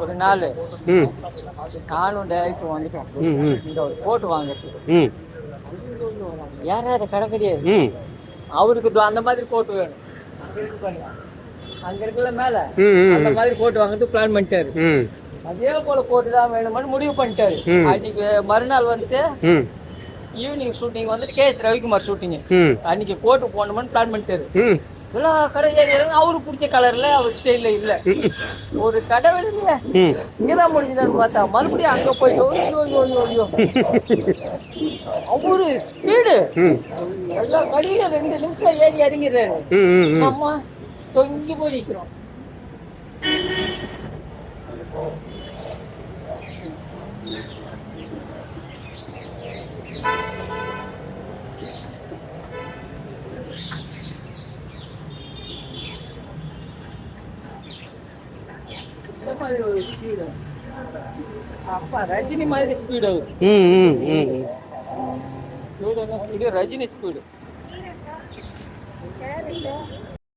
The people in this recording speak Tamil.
ஒரு நாள் நானும் டேரக்டர் வந்துட்டோம் இந்த ஒரு கோட்டு வாங்குறதுக்கு. யாராவது கடை கிடையாது, அவருக்கு அந்த மாதிரி கோட்டு வேணும். அங்க இருக்குல்ல மேல அந்த மாதிரி கோட்டு வாங்குறதுக்கு பிளான் பண்ணிட்டாரு. அதே போல கோட்டு தான் வேணும்னு முடிவு பண்ணிட்டாரு. அன்னைக்கு மறுநாள் வந்துட்டு ஈவினிங் ஷூட்டிங் வந்துட்டு கேஎஸ் ரவிக்குமார் ஷூட்டிங். அன்னைக்கு கோட்டு போடணும்னு பிளான் பண்ணிட்டாரு. எல்லா கடை அவரு பிடிச்ச கலர்ல அவர் ஸ்டைல்ல இல்ல. ஒரு கடை வெளியில இங்கதான் முடிஞ்சுதான்னு பார்த்தா மறுபடியும் அங்க போய் அவரு ஸ்பீடு எல்லா கடையில 2 நிமிஷம் ஏறி இறங்கிடுறாரு. நம்ம தொங்கி போய் நிக்கிறோம். அப்பா ரஜினி மாதிரி ஸ்பீடு ஸ்பீடு ரஜினி ஸ்பீடு.